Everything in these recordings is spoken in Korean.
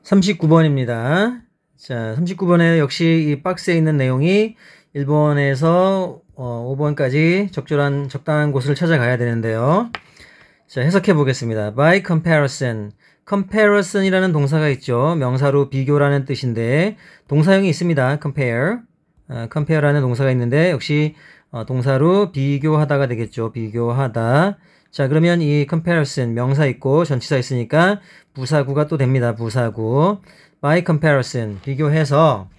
39번입니다. 자, 39번에 역시 이 박스에 있는 내용이 1번에서 5번까지 적당한 곳을 찾아가야 되는데요. 자, 해석해 보겠습니다. By comparison. comparison이라는 동사가 있죠. 명사로 비교라는 뜻인데 동사형이 있습니다. compare. compare라는 동사가 있는데 역시 동사로 비교하다가 되겠죠. 비교하다. 자, 그러면 이 comparison 명사 있고 전치사 있으니까 부사구가 또 됩니다. 부사구. by comparison 비교해서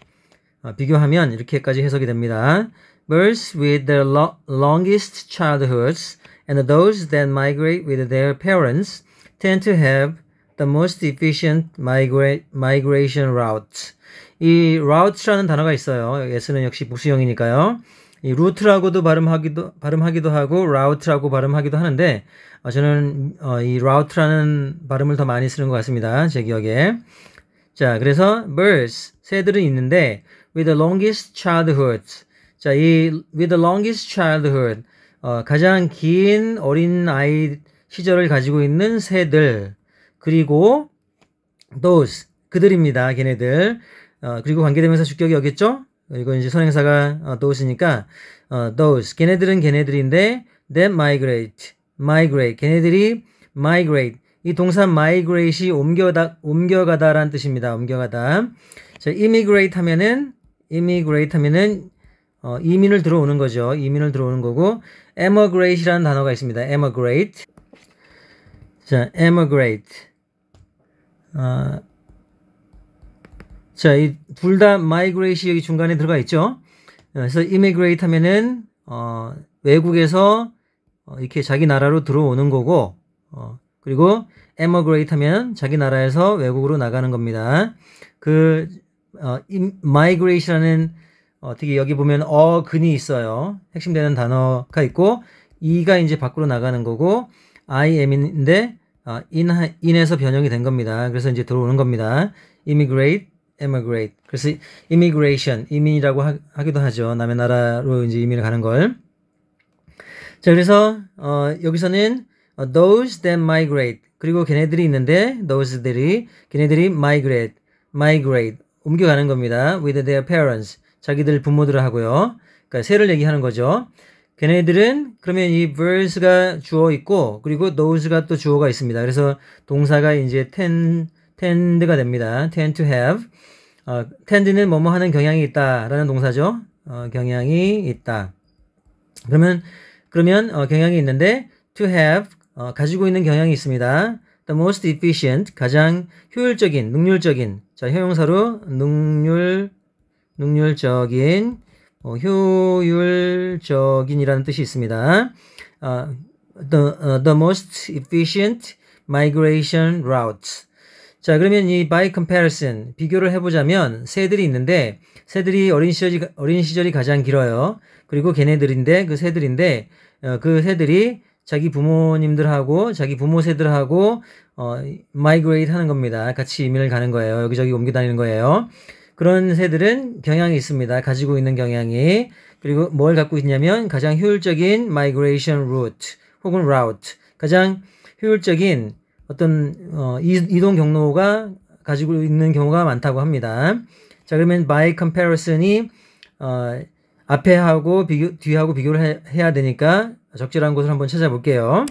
비교하면 이렇게까지 해석이 됩니다. Birds with the longest childhoods and those that migrate with their parents tend to have the most efficient migration routes. 이 routes라는 단어가 있어요. s는 역시 부수형이니까요. 이 route라고도 발음하기도 하고 route라고 발음하기도 하는데 저는 이 route라는 발음을 더 많이 쓰는 것 같습니다. 제 기억에. 자, 그래서 birds 새들은 있는데 with the longest childhood. 자, 이 with the longest childhood 가장 긴 어린 아이 시절을 가지고 있는 새들 그리고 those 그들입니다. 걔네들. 그리고 관계대명사 주격이 여기겠죠? 그리고 이제 선행사가 those니까 those 걔네들은 걔네들인데 that migrate 걔네들이 migrate 이 동사 migrate이 옮겨가다라는 뜻입니다. 옮겨가다. 자, immigrate 하면은 이민을 들어오는 거죠. 이민을 들어오는 거고 emigrate이라는 단어가 있습니다. emigrate. 자, emigrate. 자, 이 둘 다 migrate이 여기 중간에 들어가 있죠. 그래서 immigrate 하면은 외국에서 이렇게 자기 나라로 들어오는 거고 그리고 emigrate 하면 자기 나라에서 외국으로 나가는 겁니다. 그 migrate이라는 어떻게 여기 보면 근이 있어요. 핵심되는 단어가 있고 이가 이제 밖으로 나가는 거고 I am인데 in에서 변형이 된 겁니다. 그래서 이제 들어오는 겁니다. immigrate, emigrate. 그래서 immigration, 이민이라고 하기도 하죠. 남의 나라로 이제 이민을 가는 걸. 자, 그래서 여기서는 those that migrate 그리고 걔네들이 있는데 걔네들이 migrate 옮겨가는 겁니다. with their parents 자기들 부모들을 하고요. 그러니까 새를 얘기하는 거죠. 걔네들은 그러면 이 birds가 주어 있고 그리고 those가 또 주어가 있습니다. 그래서 동사가 이제 tend가 됩니다. tend to have tend는 뭐뭐 하는 경향이 있다라는 동사죠. 경향이 있다. 그러면 경향이 있는데 to have 가지고 있는 경향이 있습니다. the most efficient 가장 효율적인, 능률적인 자, 형용사로 능률적인 효율적인이라는 뜻이 있습니다. The most efficient migration routes. 자, 그러면 이 by comparison 비교를 해보자면 새들이 있는데 새들이 어린 시절이 가장 길어요. 그리고 걔네들인데 그 새들이 자기 부모님들하고 자기 부모 새들하고 migrate 하는 겁니다. 같이 이민을 가는 거예요. 여기저기 옮겨 다니는 거예요. 그런 새들은 경향이 있습니다. 가지고 있는 경향이. 그리고 뭘 갖고 있냐면 가장 효율적인 migration route 혹은 route. 가장 효율적인 어떤 이동 경로가 가지고 있는 경우가 많다고 합니다. 자, 그러면 by comparison이 앞에하고 뒤하고 비교를 해야 되니까 적절한 곳을 한번 찾아볼게요.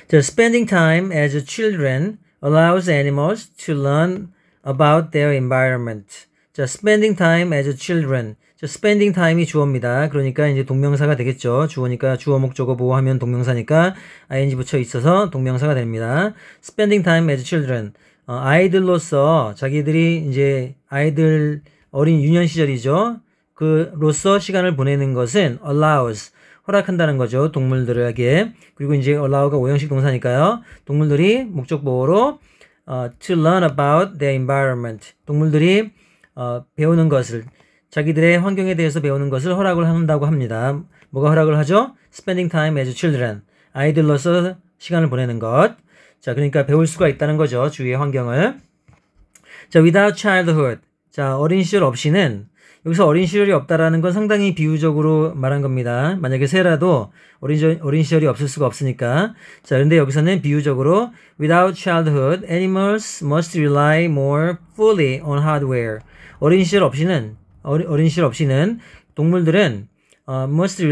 자, spending time as children allows animals to learn about their environment. 자, spending time as children. 자, spending time이 주어입니다. 그러니까 이제 동명사가 되겠죠. 주어니까 주어 목적어 보호하면 동명사니까 ing 붙여 있어서 동명사가 됩니다. spending time as children. 아이들로서 자기들이 이제 아이들 어린 유년 시절이죠. 그로서 시간을 보내는 것은 allows 허락한다는 거죠. 동물들에게. 그리고 이제 allow가 오형식 동사니까요. 동물들이 목적 보호로 to learn about their environment. 동물들이 배우는 것을 자기들의 환경에 대해서 배우는 것을 허락을 한다고 합니다. 뭐가 허락을 하죠? spending time as children. 아이들로서 시간을 보내는 것. 자, 그러니까 배울 수가 있다는 거죠. 주위의 환경을. 자, without childhood. 자, 어린 시절 없이는 여기서 어린 시절이 없다라는 건 상당히 비유적으로 말한 겁니다. 만약에 새라도 어린 시절이 없을 수가 없으니까. 자, 그런데 여기서는 비유적으로 without childhood, animals must rely more fully on hardware. 어린 시절 없이는 동물들은 must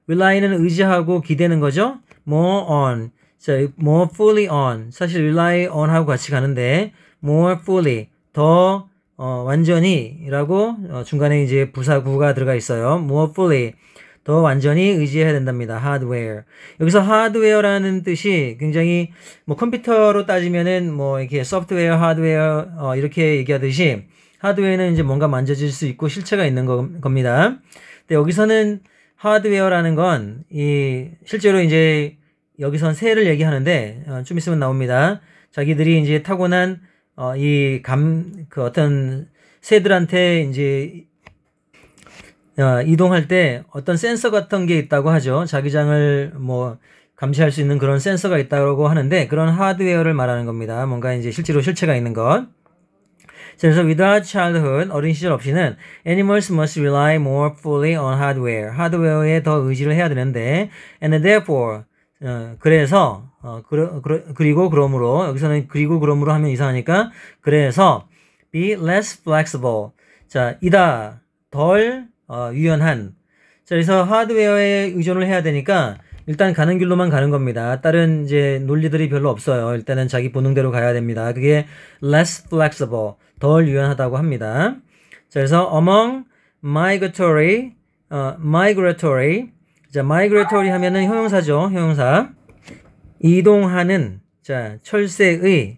rely는 의지하고 기대는 거죠. more on, 자, more fully on. 사실 rely on 하고 같이 가는데 more fully, 더 완전히라고 중간에 이제 부사구가 들어가 있어요. more fully, 더 완전히 의지해야 된답니다. hardware. 여기서 hardware라는 뜻이 굉장히 뭐 컴퓨터로 따지면은 뭐 이렇게 소프트웨어, 하드웨어 이렇게 얘기하듯이 하드웨어는 이제 뭔가 만져질 수 있고 실체가 있는 겁니다. 근데 여기서는 하드웨어라는 건 실제로 이제 여기선 새를 얘기하는데 좀 있으면 나옵니다. 자기들이 이제 타고난 어떤 새들한테 이제 이동할 때 어떤 센서 같은 게 있다고 하죠. 자기장을 뭐 감시할 수 있는 그런 센서가 있다고 하는데 그런 하드웨어를 말하는 겁니다. 뭔가 이제 실제로 실체가 있는 것. 그래서 without childhood, 어린 시절 없이는 animals must rely more fully on hardware. 하드웨어에 더 의지를 해야 되는데 and therefore, 그래서 그리고 그러므로 여기서는 그리고 그러므로 하면 이상하니까 그래서 be less flexible. 자, 이다 덜 유연한. 자, 그래서 하드웨어에 의존을 해야 되니까 일단 가는 길로만 가는 겁니다. 다른 이제 논리들이 별로 없어요. 일단은 자기 본능대로 가야 됩니다. 그게 less flexible, 덜 유연하다고 합니다. 자, 그래서 among migratory, 자, migratory 하면은 형용사죠. 형용사. 이동하는, 자, 철새의,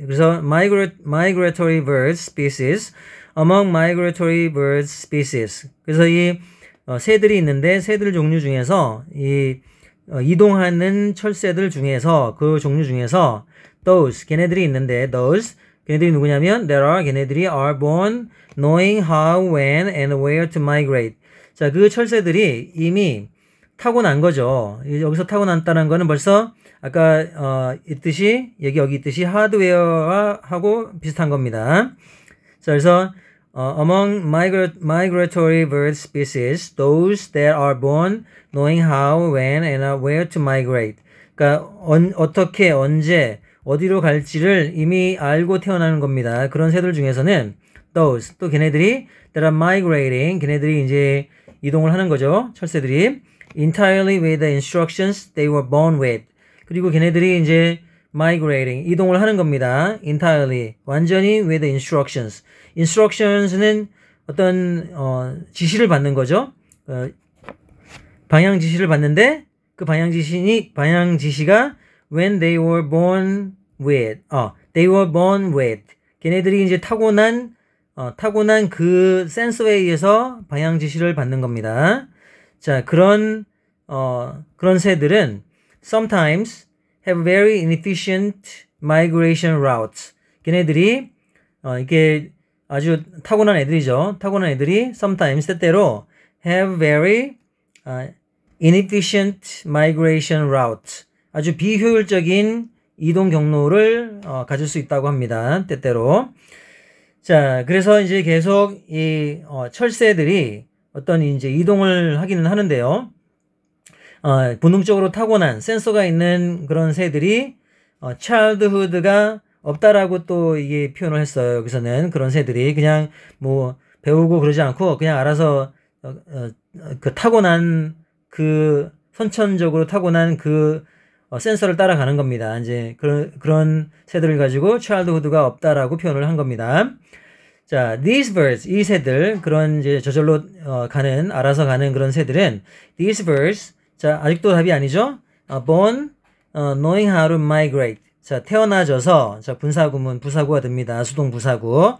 그래서 migratory bird species, among migratory bird species. 그래서 이 새들이 있는데 새들 종류 중에서 이동하는 철새들 중에서 그 종류 중에서 those 걔네들이 있는데 걔네들이 누구냐면 걔네들이 are born knowing how, when, and where to migrate. 자, 그 철새들이 이미 타고난 거죠. 여기서 타고났다는 거는 벌써 아까 여기 있듯이 하드웨어하고 비슷한 겁니다. 자, 그래서 among migratory bird species, those that are born knowing how, when, and where to migrate. 그러니까 어떻게, 언제, 어디로 갈지를 이미 알고 태어나는 겁니다. 그런 새들 중에서는 those, 또 걔네들이 that are migrating, 걔네들이 이제 이동을 하는 거죠. 철새들이 entirely with the instructions they were born with. 그리고 걔네들이 이제 migrating, 이동을 하는 겁니다. entirely, 완전히 with the instructions. instructions는 어떤 지시를 받는 거죠. 방향 지시를 받는데 그 방향 지시가 when they were born with, they were born with. 걔네들이 이제 타고난 그 센서에 의해서 방향 지시를 받는 겁니다. 자, 그런 새들은 sometimes have very inefficient migration routes. 걔네들이 이게 아주 타고난 애들이죠. 타고난 애들이 sometimes 때때로 have very inefficient migration routes. 아주 비효율적인 이동 경로를 가질 수 있다고 합니다. 때때로. 자, 그래서 이제 계속 이 철새들이 어떤 이제 이동을 하기는 하는데요. 본능적으로 타고난 센서가 있는 그런 새들이 childhood가 없다라고 또 이게 표현을 했어요. 여기서는 그런 새들이 그냥 뭐 배우고 그러지 않고 그냥 알아서 그 타고난 그 선천적으로 타고난 그 센서를 따라가는 겁니다. 이제 그런 새들을 가지고 childhood가 없다라고 표현을 한 겁니다. 자, these birds, 이 새들, 그런 이제 저절로 알아서 가는 그런 새들은 these birds, 자, 아직도 답이 아니죠? born knowing how to migrate. 자, 태어나져서, 자, 분사구문, 부사구가 됩니다. 수동 부사구.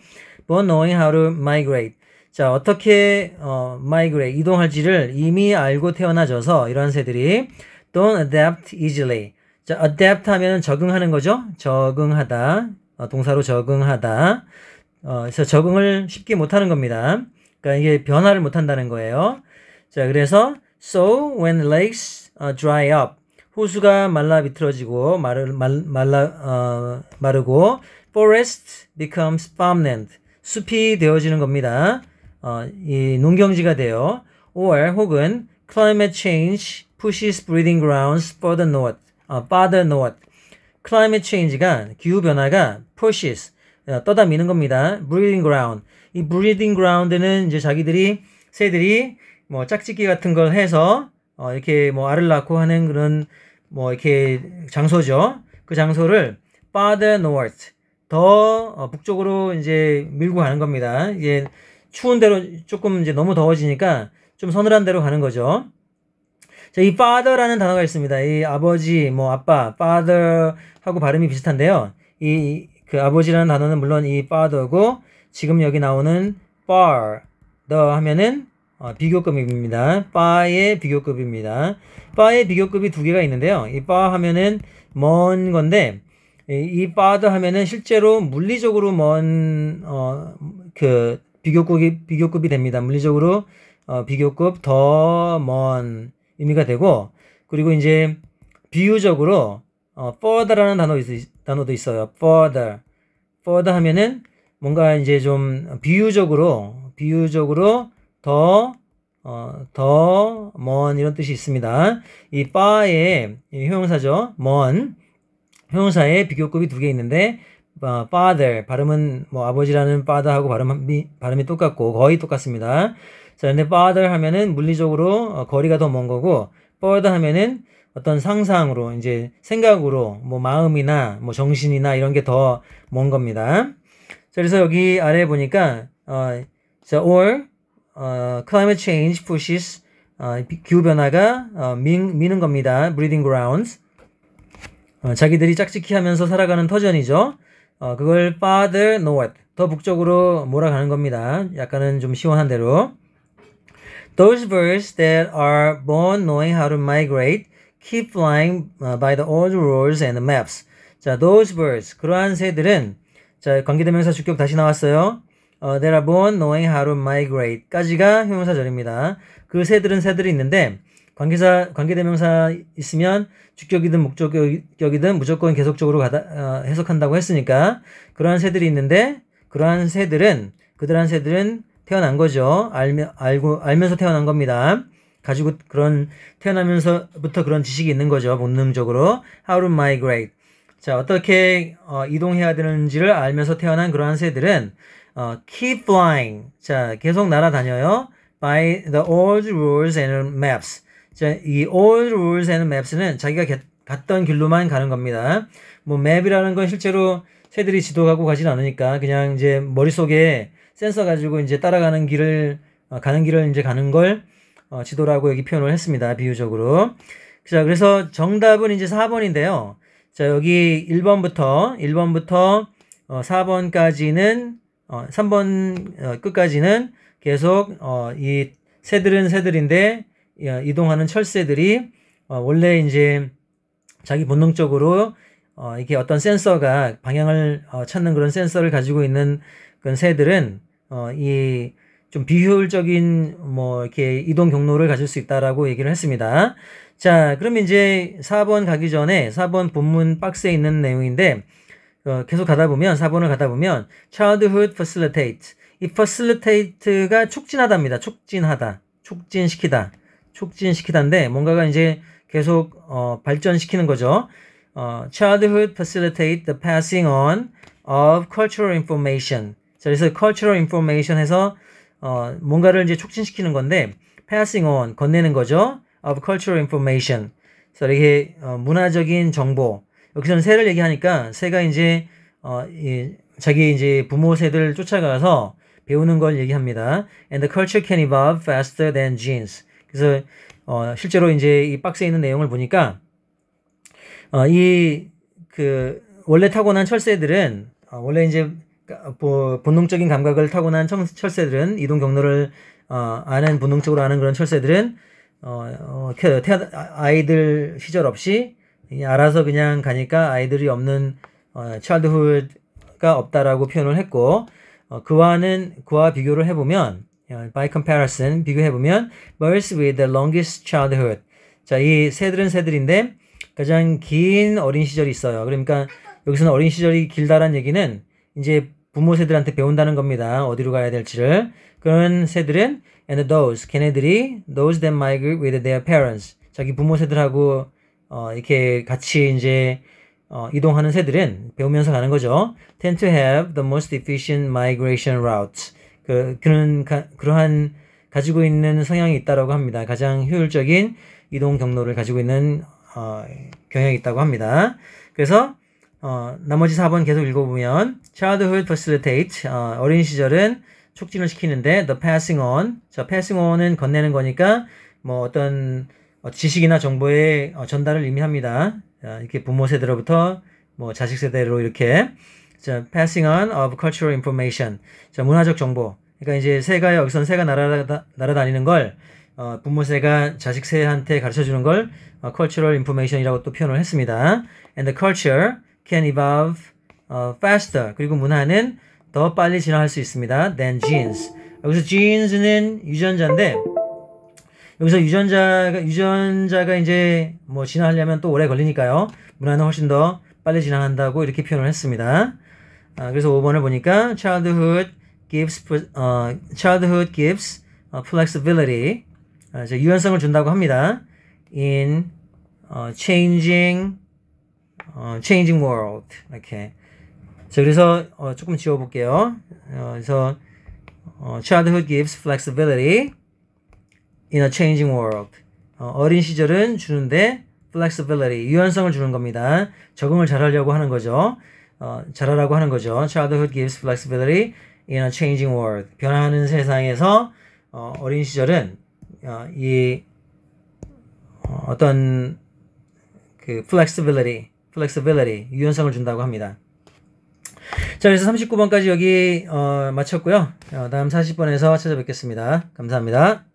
born knowing how to migrate. 자, 어떻게 migrate, 이동할지를 이미 알고 태어나져서 이러한 새들이 don't adapt easily. 자, adapt 하면 적응하는 거죠? 적응하다. 동사로 적응하다. 그래서 적응을 쉽게 못하는 겁니다. 그러니까 이게 변화를 못한다는 거예요. 자, 그래서 so when lakes dry up, 호수가 말라 비틀어지고 마르고 forest becomes farmland, 숲이 되어지는 겁니다. 이 농경지가 돼요. or 혹은 climate change pushes breeding grounds further north. climate change가 기후 변화가 pushes 떠다 미는 겁니다. breeding ground. 이 breeding ground는 이제 새들이 뭐 짝짓기 같은 걸 해서 이렇게 뭐 알을 낳고 하는 그런 뭐 이렇게 장소죠. 그 장소를 farther north 더 북쪽으로 이제 밀고 가는 겁니다. 이게 추운 데로 조금 이제 너무 더워지니까 좀 서늘한 데로 가는 거죠. 자, 이 father라는 단어가 있습니다. 이 아버지, 뭐 아빠, father하고 발음이 비슷한데요. 그 아버지라는 단어는 물론 이 father고 지금 여기 나오는 far, the 하면은 비교급입니다. far의 비교급입니다. far의 비교급이 두 개가 있는데요. 이 far 하면은 먼 건데 이 farther 하면은 실제로 물리적으로 먼 그 비교급이 됩니다. 물리적으로 비교급 더 먼 의미가 되고, 그리고 이제 비유적으로 further라는 단어도 있어요. further 하면은 뭔가 이제 좀 비유적으로 더 먼 이런 뜻이 있습니다. 이 far의 형용사죠. 먼 형용사에 비교급이 두 개 있는데 father 발음은 뭐 아버지라는 father하고 발음이 똑같고 거의 똑같습니다. 자, 근데 farther 하면은 물리적으로 거리가 더 먼 거고, further 하면은 어떤 상상으로 이제 생각으로 뭐 마음이나 뭐 정신이나 이런 게 더 먼 겁니다. 자, 그래서 여기 아래에 보니까 자, or climate change pushes 기후 변화가 미는 겁니다. breeding grounds 자기들이 짝짓기 하면서 살아가는 터전이죠. 그걸 farther north 더 북쪽으로 몰아가는 겁니다. 약간은 좀 시원한 대로. Those birds that are born knowing how to migrate keep flying by the old rules and maps. 자, those birds 그러한 새들은 자, 관계대명사 주격 다시 나왔어요. That are born knowing how to migrate 까지가 형용사절입니다. 그 새들이 있는데 관계대명사 있으면 주격이든 목적격이든 무조건 계속적으로 해석한다고 했으니까 그러한 새들이 있는데 그러한 새들은 태어난 거죠. 알면서 태어난 겁니다. 가지고 태어나면서부터 그런 지식이 있는 거죠. 본능적으로. How to migrate. 자, 어떻게 이동해야 되는지를 알면서 태어난 그러한 새들은 keep flying. 자, 계속 날아다녀요. By the old rules and maps. 자, 이 old rules and maps는 자기가 갔던 길로만 가는 겁니다. 뭐 map이라는 건 실제로 새들이 지도 가고 가진 않으니까 그냥 이제 머릿속에 센서 가지고 이제 따라가는 가는 길을 이제 가는 걸 지도라고 여기 표현을 했습니다. 비유적으로. 자, 그래서 정답은 이제 4번인데요. 자, 여기 1번부터 4번까지는 3번 끝까지는 계속 이 새들인데 이동하는 철새들이 원래 이제 자기 본능적으로 이렇게 어떤 센서가 방향을 찾는 그런 센서를 가지고 있는 그런 새들은 이 좀 비효율적인 뭐 이렇게 이동 경로를 가질 수 있다라고 얘기를 했습니다. 자, 그럼 이제 4번 가기 전에 4번 본문 박스에 있는 내용인데 계속 4번을 가다 보면 childhood facilitate 이 facilitate가 촉진하다입니다. 촉진시키다인데 뭔가가 이제 계속 발전시키는 거죠. childhood facilitate the passing on of cultural information. 자, 그래서 cultural information 해서 뭔가를 이제 촉진시키는 건데 passing on 건네는 거죠. of cultural information. 그래서 이렇게 문화적인 정보. 여기서는 새를 얘기하니까 새가 이제 자기 이제 부모 새들 쫓아가서 배우는 걸 얘기합니다. And the culture can evolve faster than genes. 그래서 실제로 이제 이 박스에 있는 내용을 보니까 원래 타고난 철새들은 원래 이제 본능적인 감각을 타고난 철새들은 이동 경로를 본능적으로 아는 그런 철새들은 아이들 시절 없이 알아서 그냥 가니까 아이들이 없는 childhood가 없다라고 표현을 했고 그와 비교를 해보면 by comparison 비교해보면 birds with the longest childhood 자, 이 새들인데 가장 긴 어린 시절이 있어요. 그러니까 여기서는 어린 시절이 길다란 얘기는 이제 부모 새들한테 배운다는 겁니다. 어디로 가야 될지를. 그런 새들은 and those, 걔네들이 those that migrate with their parents, 자기 부모 새들하고 이렇게 같이 이제 이동하는 새들은 배우면서 가는 거죠. tend to have the most efficient migration routes. 그러한 가지고 있는 성향이 있다라고 합니다. 가장 효율적인 이동 경로를 가지고 있는 경향이 있다고 합니다. 그래서 나머지 4번 계속 읽어보면 childhood facilitate, 어린 시절은 촉진을 시키는데 the passing on, 자 passing on은 건네는 거니까 뭐 어떤 지식이나 정보의 전달을 의미합니다. 이렇게 부모 세대로부터 뭐 자식 세대로 이렇게 자 passing on of cultural information, 자 문화적 정보. 그러니까 이제 새가 여기선 새가 날아다니는 걸 부모 새가 자식 새한테 가르쳐 주는 걸 cultural information이라고 또 표현을 했습니다. And the culture can evolve faster. 그리고 문화는 더 빨리 진화할 수 있습니다. than genes. 여기서 genes는 유전자인데 여기서 유전자가 이제 뭐 진화하려면 또 오래 걸리니까요. 문화는 훨씬 더 빨리 진화한다고 이렇게 표현을 했습니다. 그래서 5번을 보니까 childhood gives flexibility. 유연성을 준다고 합니다. in changing world. 이렇게. 자, 그래서 조금 지워볼게요. 그래서 childhood gives flexibility in a changing world. 어린 시절은 주는데 flexibility, 유연성을 주는 겁니다. 적응을 잘하려고 하는 거죠. 잘하라고 하는 거죠. childhood gives flexibility in a changing world. 변화하는 세상에서 어린 시절은 어떤 그 flexibility, 유연성을 준다고 합니다. 자, 그래서 39번까지 여기 마쳤고요. 다음 40번에서 찾아뵙겠습니다. 감사합니다.